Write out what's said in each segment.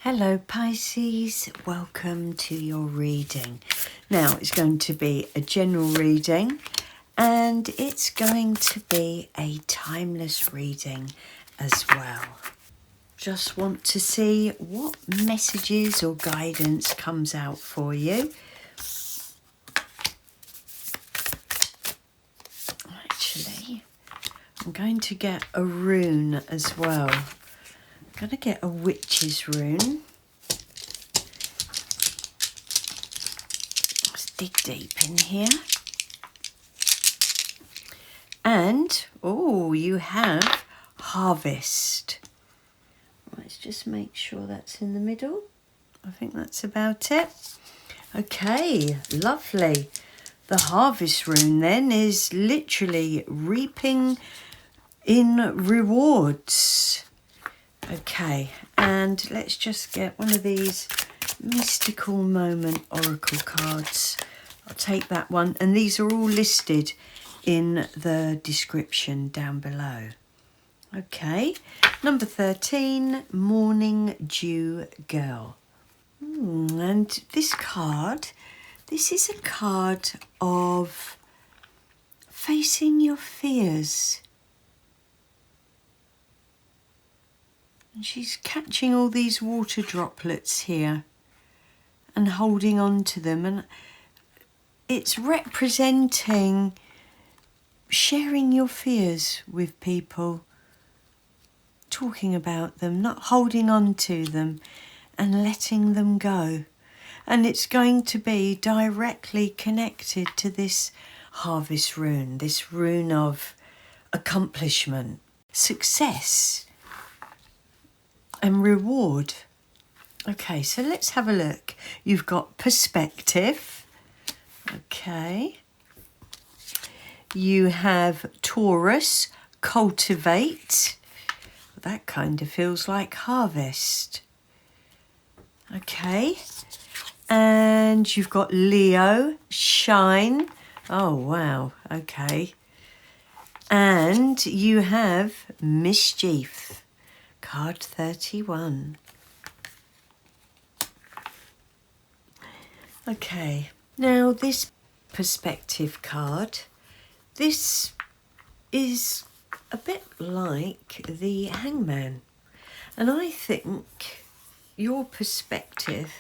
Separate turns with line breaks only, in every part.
Hello Pisces, welcome to your reading. Now it's going to be a general reading and it's going to be a timeless reading as well. Just want to see what messages or guidance comes out for you. Actually, I'm going to get a rune as well. I'm going to get a witch's rune. Let's dig deep in here. And, oh, you have harvest. Let's just make sure that's in the middle. I think that's about it. Okay, lovely. The harvest rune then is literally reaping in rewards. Okay, and let's just get one of these mystical moment oracle cards. I'll take that one, and these are all listed in the description down below. Okay, number 13, Morning Dew Girl. And this card, this is a card of facing your fears. And she's catching all these water droplets here and holding on to them. And it's representing sharing your fears with people, talking about them, not holding on to them and letting them go. And it's going to be directly connected to this harvest rune, this rune of accomplishment, success and reward. Okay, so let's have a look. You've got perspective. Okay. You have Taurus, cultivate. That kind of feels like harvest. Okay. And you've got Leo, shine. Oh, wow. Okay. And you have mischief. Card 31. Okay, now this perspective card, this is a bit like the Hangman. And I think your perspective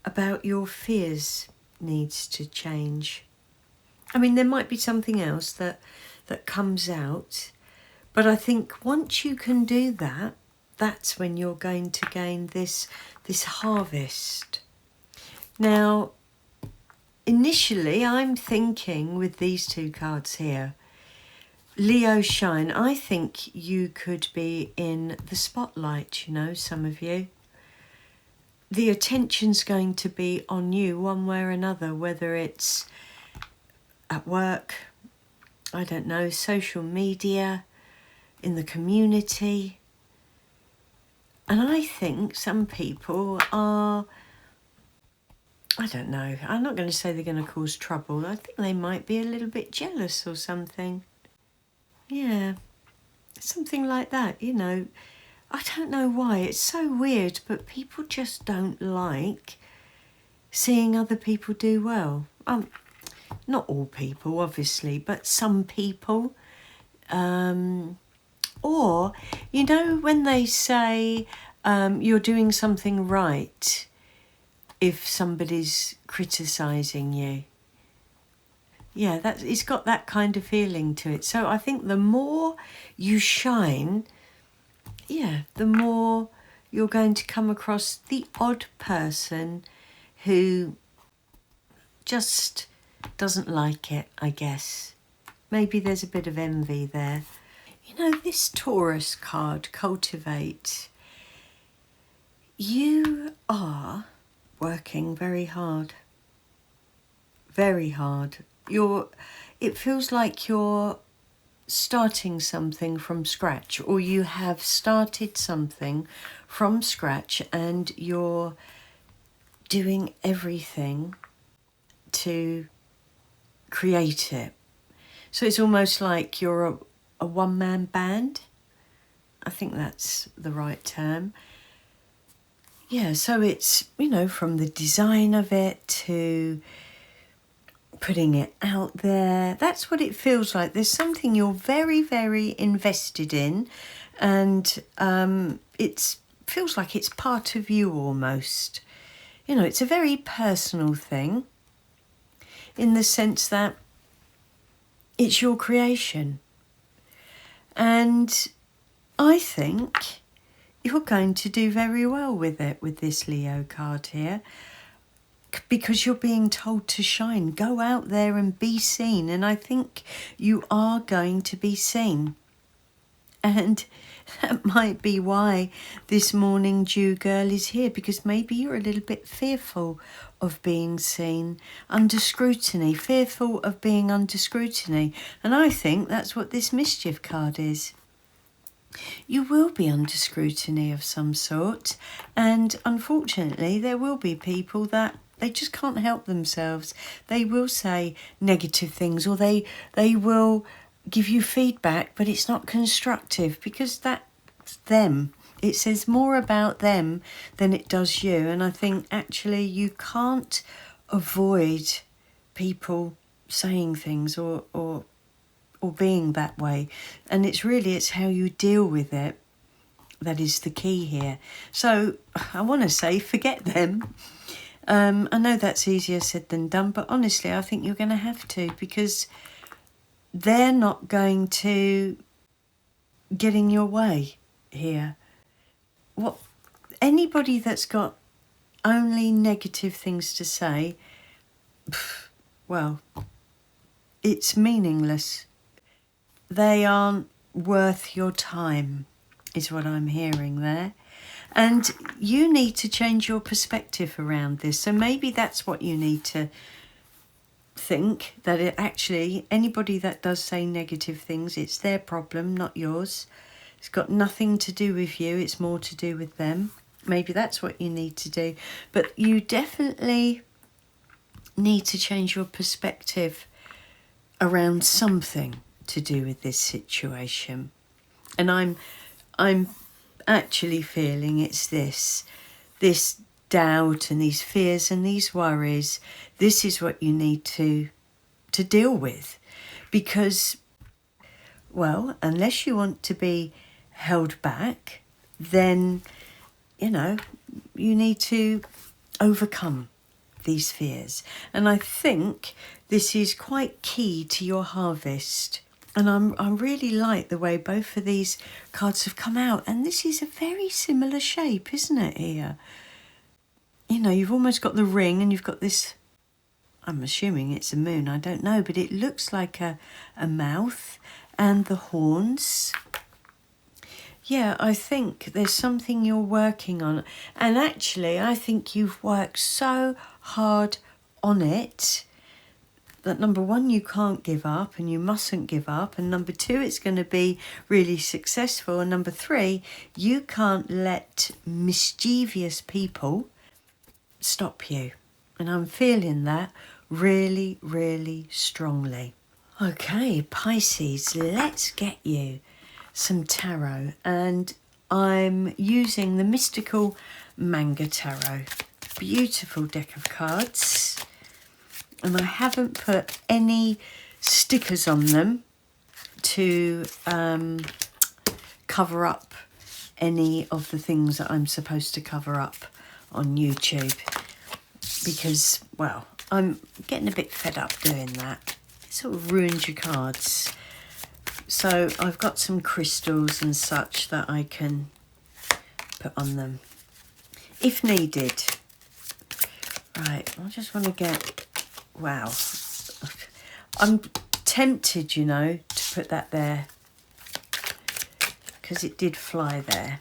about your fears needs to change. I mean, there might be something else that comes out. But I think once you can do that, that's when you're going to gain this harvest. Now, initially, I'm thinking with these two cards here, Leo Shine, I think you could be in the spotlight, you know, some of you. The attention's going to be on you one way or another, whether it's at work, I don't know, social media, in the community. And I think some people are, I don't know, I'm not going to say they're going to cause trouble. I think they might be a little bit jealous or something. Yeah, something like that, you know. I don't know why, it's so weird, but people just don't like seeing other people do well. Not all people, obviously, but some people. Or, you know, when they say you're doing something right if somebody's criticising you. Yeah, it's got that kind of feeling to it. So I think the more you shine, yeah, the more you're going to come across the odd person who just doesn't like it, I guess. Maybe there's a bit of envy there. You know, this Taurus card, cultivate, you are working very hard. Very hard. It feels like you're starting something from scratch, or you have started something from scratch and you're doing everything to create it. So it's almost like you're a one-man band. I think that's the right term. Yeah, so it's, you know, from the design of it to putting it out there. That's what it feels like. There's something you're very, very invested in, and it feels like it's part of you almost. You know, it's a very personal thing in the sense that it's your creation. And I think you're going to do very well with it, with this Leo card here, because you're being told to shine. Go out there and be seen. And I think you are going to be seen. And that might be why this morning dew girl is here, because maybe you're a little bit fearful of being seen, under scrutiny, fearful of being under scrutiny. And I think that's what this mischief card is. You will be under scrutiny of some sort, and unfortunately there will be people that they just can't help themselves. They will say negative things, or they will give you feedback, but it's not constructive, because that's them. It says more about them than it does you. And I think actually you can't avoid people saying things or being that way. And it's how you deal with it that is the key here. So I want to say forget them. I know that's easier said than done, but honestly I think you're going to have to, because they're not going to get in your way here. What anybody that's got only negative things to say, well, it's meaningless. They aren't worth your time, is what I'm hearing there. And you need to change your perspective around this. So maybe that's what you need to think, that it actually, anybody that does say negative things, it's their problem, not yours. It's got nothing to do with you. It's more to do with them. Maybe that's what you need to do. But you definitely need to change your perspective around something to do with this situation. And I'm actually feeling it's this doubt and these fears and these worries. This is what you need to deal with, because, well, unless you want to be held back, then, you know, you need to overcome these fears. And I think this is quite key to your harvest. And I really like the way both of these cards have come out. And this is a very similar shape, isn't it, here? You know, you've almost got the ring and you've got this, I'm assuming it's a moon, I don't know, but it looks like a mouth and the horns. Yeah, I think there's something you're working on. And actually, I think you've worked so hard on it that number one, you can't give up and you mustn't give up. And number two, it's going to be really successful. And number three, you can't let mischievous people stop you. And I'm feeling that really, really strongly. Okay, Pisces, let's get you some tarot. And I'm using the Mystical Manga Tarot. Beautiful deck of cards. And I haven't put any stickers on them to cover up any of the things that I'm supposed to cover up on YouTube, because, well, I'm getting a bit fed up doing that. It sort of ruins your cards. So I've got some crystals and such that I can put on them if needed. Right, I just want to get... Wow, I'm tempted, you know, to put that there because it did fly there.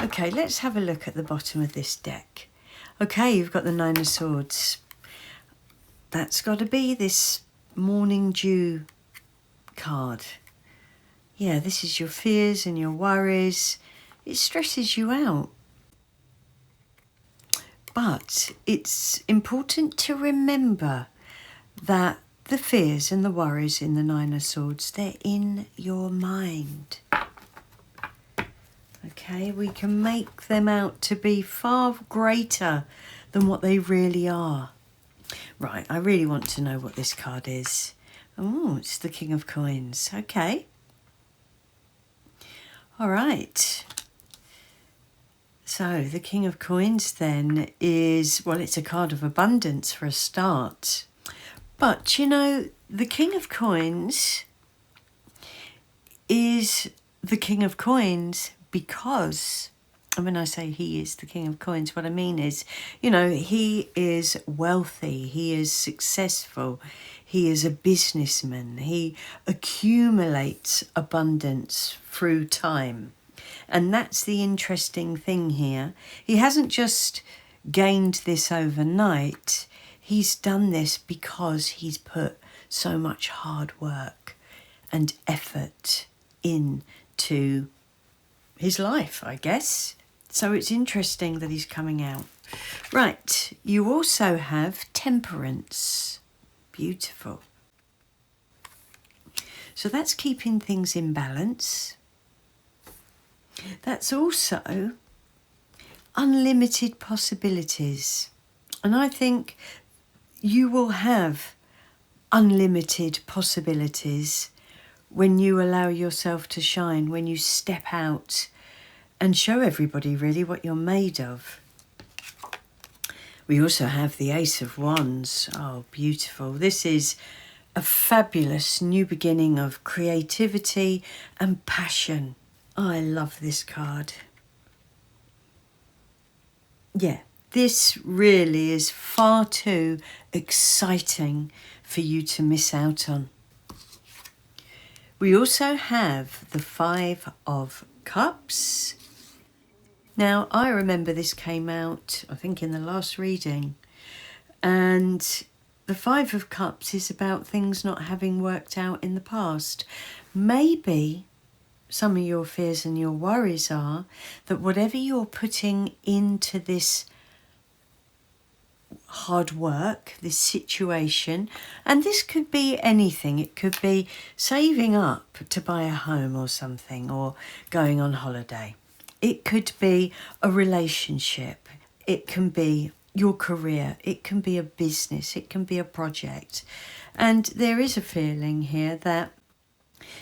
Okay, let's have a look at the bottom of this deck. Okay, you've got the Nine of Swords. That's got to be this morning dew card. Yeah, this is your fears and your worries. It stresses you out. But it's important to remember that the fears and the worries in the Nine of Swords, they're in your mind. Okay, we can make them out to be far greater than what they really are. Right, I really want to know what this card is. Oh, it's the King of Coins. Okay. All right. So the King of Coins then is, well, it's a card of abundance for a start. But, you know, the King of Coins is the King of Coins because, and when I say he is the King of Coins, what I mean is, you know, he is wealthy, he is successful, he is a businessman, he accumulates abundance through time. And that's the interesting thing here. He hasn't just gained this overnight, he's done this because he's put so much hard work and effort into his life, I guess. So it's interesting that he's coming out. Right, you also have temperance. Beautiful. So that's keeping things in balance. That's also unlimited possibilities. And I think you will have unlimited possibilities when you allow yourself to shine, when you step out and show everybody really what you're made of. We also have the Ace of Wands. Oh, beautiful. This is a fabulous new beginning of creativity and passion. I love this card. Yeah, this really is far too exciting for you to miss out on. We also have the Five of Cups. Now, I remember this came out, I think, in the last reading. And the Five of Cups is about things not having worked out in the past. Maybe some of your fears and your worries are that whatever you're putting into this hard work, this situation, and this could be anything. It could be saving up to buy a home or something, or going on holiday. It could be a relationship. It can be your career. It can be a business. It can be a project. And there is a feeling here that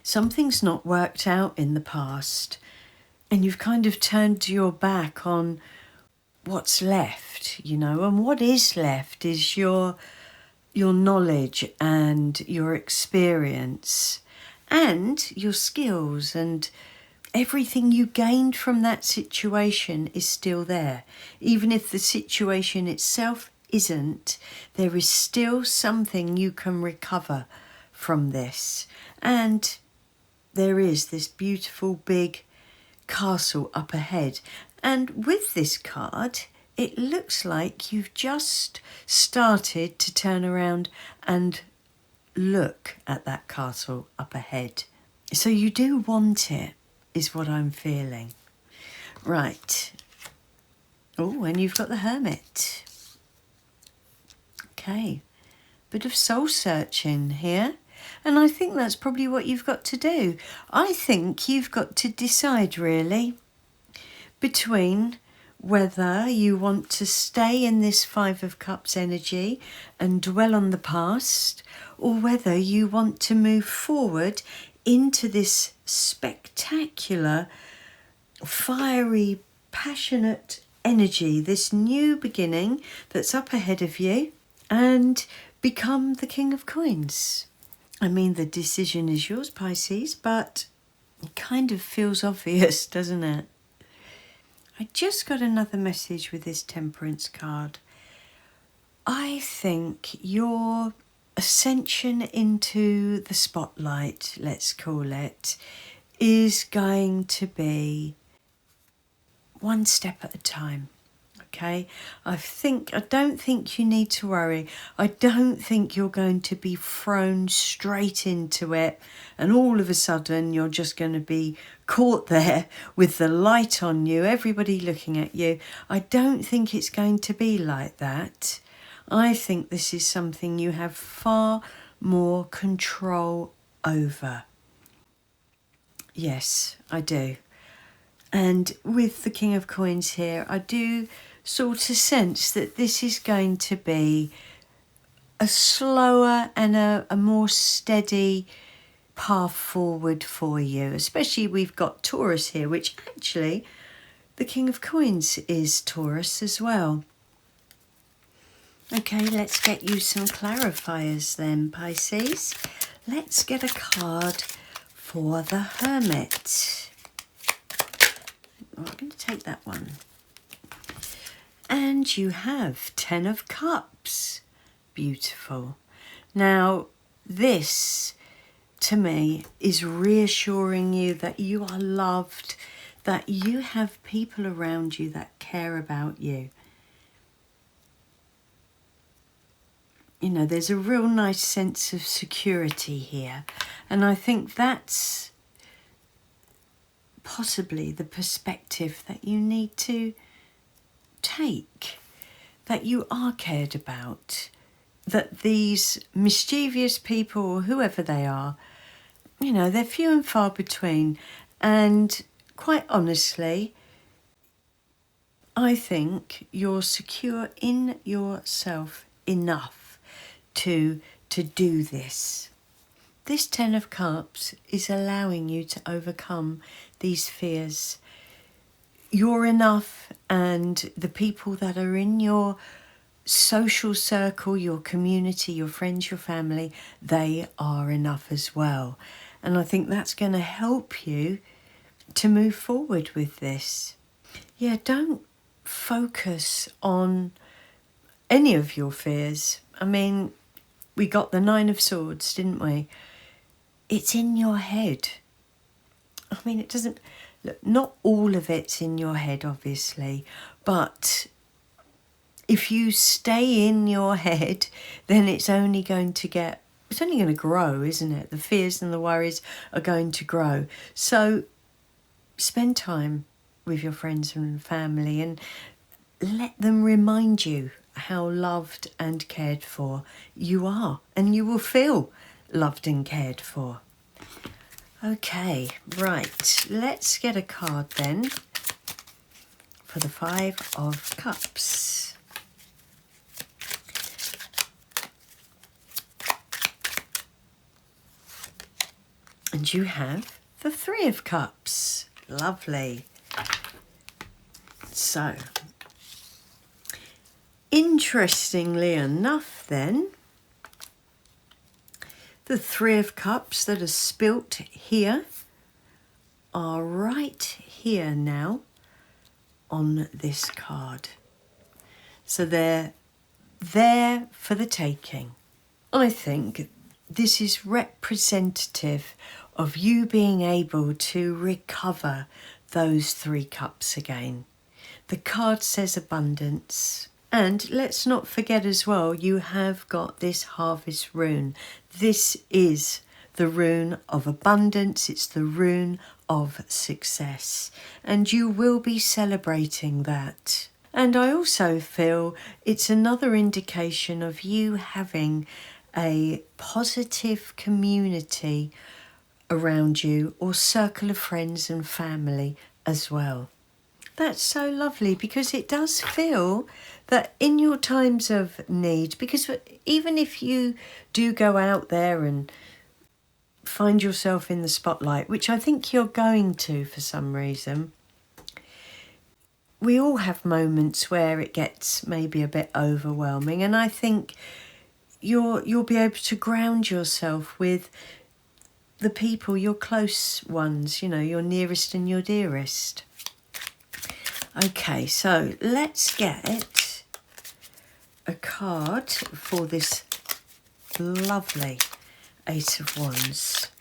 something's not worked out in the past, and you've kind of turned your back on what's left, you know, and what is left is your knowledge and your experience and your skills, and everything you gained from that situation is still there. Even if the situation itself isn't, there is still something you can recover from this. And there is this beautiful big castle up ahead. And with this card, it looks like you've just started to turn around and look at that castle up ahead. So you do want it, is what I'm feeling. Right. Oh, and you've got the Hermit. Okay. Bit of soul searching here. And I think that's probably what you've got to do. I think you've got to decide, really, between whether you want to stay in this Five of Cups energy and dwell on the past, or whether you want to move forward into this spectacular, fiery, passionate energy, this new beginning that's up ahead of you, and become the King of Coins. I mean, the decision is yours, Pisces, but it kind of feels obvious, doesn't it? I just got another message with this Temperance card. I think your ascension into the spotlight, let's call it, is going to be one step at a time. Okay, I don't think you need to worry. I don't think you're going to be thrown straight into it and all of a sudden you're just going to be caught there with the light on you, everybody looking at you. I don't think it's going to be like that. I think this is something you have far more control over. Yes, I do. And with the King of Coins here, I do sort of sense that this is going to be a slower and a more steady path forward for you. Especially we've got Taurus here, which actually the King of Coins is Taurus as well. Okay, let's get you some clarifiers then, Pisces. Let's get a card for the Hermit. I'm going to take that one. And you have 10 of Cups. Beautiful. Now, this, to me, is reassuring you that you are loved, that you have people around you that care about you. You know, there's a real nice sense of security here. And I think that's possibly the perspective that you need to take, that you are cared about, that these mischievous people, or whoever they are, you know, they're few and far between. And quite honestly, I think you're secure in yourself enough to do this. This 10 of Cups is allowing you to overcome these fears. You're enough, and the people that are in your social circle, your community, your friends, your family, they are enough as well. And I think that's going to help you to move forward with this. Yeah, don't focus on any of your fears. I mean, we got the 9 of Swords, didn't we? It's in your head. I mean, it doesn't... Look, not all of it's in your head, obviously, but if you stay in your head, then it's only going to grow, isn't it? The fears and the worries are going to grow. So spend time with your friends and family and let them remind you how loved and cared for you are, and you will feel loved and cared for. Okay, right, let's get a card then for the 5 of Cups. And you have the 3 of Cups. Lovely. So, interestingly enough then, the 3 of Cups that are spilt here are right here now on this card. So they're there for the taking. I think this is representative of you being able to recover those 3 cups again. The card says abundance. And let's not forget as well, you have got this harvest rune. This is the rune of abundance. It's the rune of success. And you will be celebrating that. And I also feel it's another indication of you having a positive community around you, or circle of friends and family as well. That's so lovely, because it does feel that in your times of need, because even if you do go out there and find yourself in the spotlight, which I think you're going to for some reason, we all have moments where it gets maybe a bit overwhelming, and I think you'll be able to ground yourself with the people, your close ones, you know, your nearest and your dearest. Okay, so let's get a card for this lovely Ace of Wands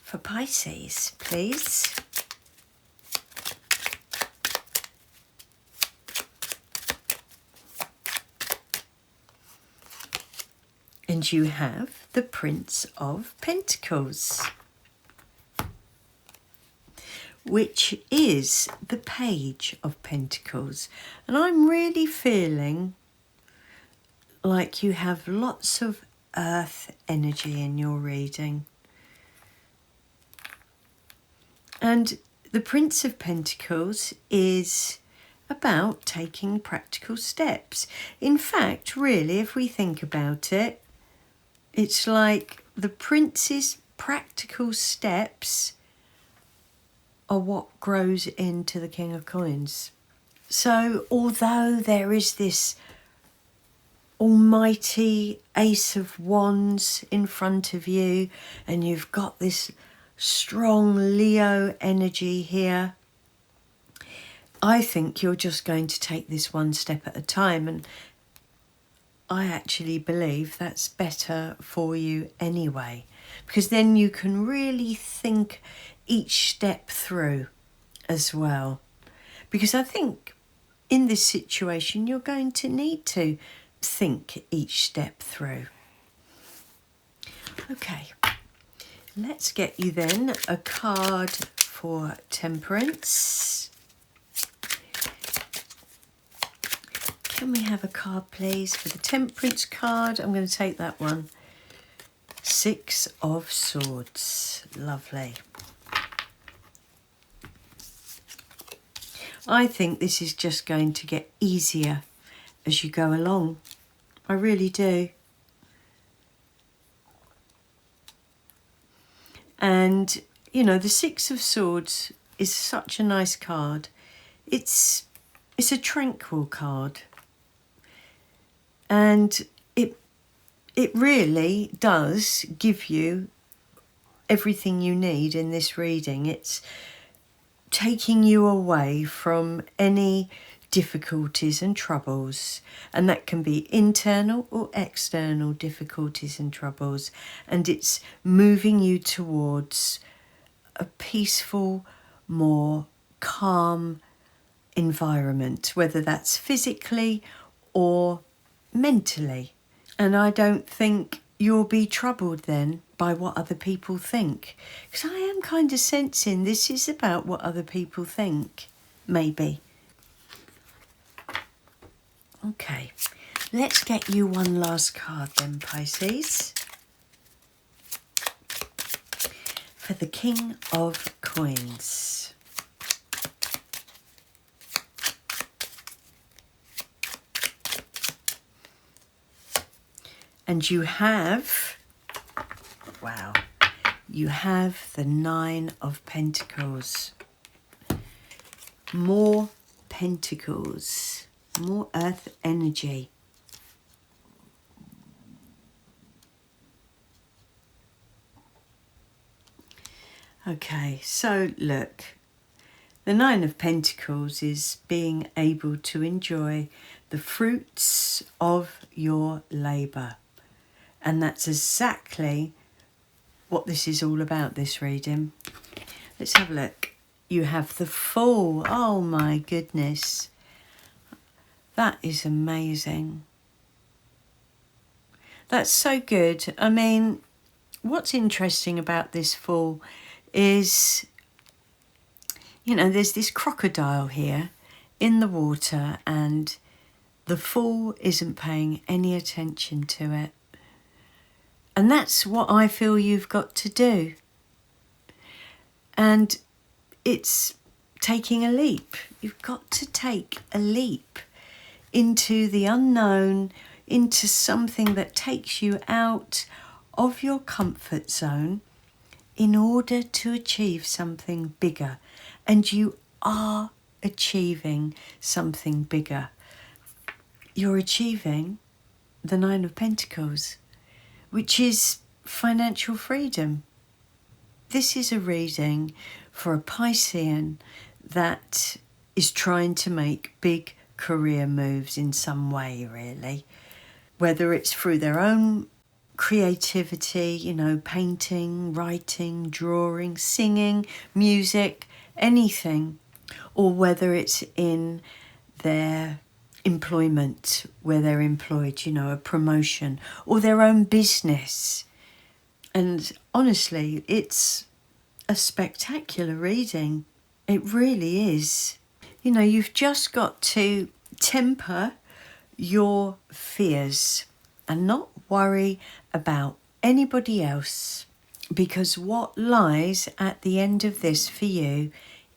for Pisces, please. And you have the Prince of Pentacles, which is the Page of Pentacles. And I'm really feeling like you have lots of earth energy in your reading. And the Prince of Pentacles is about taking practical steps. In fact, really, if we think about it, it's like the Prince's practical steps are what grows into the King of Coins. So although there is this almighty Ace of Wands in front of you, and you've got this strong Leo energy here, I think you're just going to take this one step at a time, and I actually believe that's better for you anyway, because then you can really think each step through as well. Because I think in this situation you're going to need to think each step through. Okay, let's get you then a card for Temperance. Can we have a card, please, for the Temperance card? I'm going to take that one. Six of Swords. Lovely. I think this is just going to get easier as you go along. I really do. And, you know, the Six of Swords is such a nice card. It's a tranquil card. And it really does give you everything you need in this reading. It's taking you away from any difficulties and troubles, and that can be internal or external difficulties and troubles, and it's moving you towards a peaceful, more calm environment, whether that's physically or mentally. And I don't think you'll be troubled then by what other people think, because I am kind of sensing this is about what other people think, maybe. Okay, let's get you one last card then, Pisces, for the King of Coins. And you have, wow, you have the Nine of Pentacles. More pentacles, more earth energy. Okay, so look, the Nine of Pentacles is being able to enjoy the fruits of your labour. And that's exactly what this is all about, this reading. Let's have a look. You have the Fool. Oh my goodness. That is amazing. That's so good. I mean, what's interesting about this Fool is, you know, there's this crocodile here in the water and the Fool isn't paying any attention to it. And that's what I feel you've got to do. And it's taking a leap. You've got to take a leap into the unknown, into something that takes you out of your comfort zone in order to achieve something bigger. And you are achieving something bigger. You're achieving the Nine of Pentacles, which is financial freedom. This is a reading for a Piscean that is trying to make big career moves in some way, really. Whether it's through their own creativity, you know, painting, writing, drawing, singing, music, anything, or whether it's in their employment, where they're employed, you know, a promotion, or their own business. And honestly, it's a spectacular reading. It really is. You know, you've just got to temper your fears and not worry about anybody else, because what lies at the end of this for you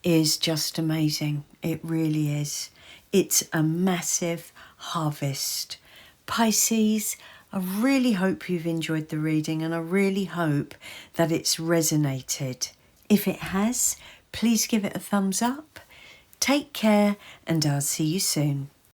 is just amazing. It really is. It's a massive harvest. Pisces, I really hope you've enjoyed the reading, and I really hope that it's resonated. If it has, please give it a thumbs up. Take care, and I'll see you soon.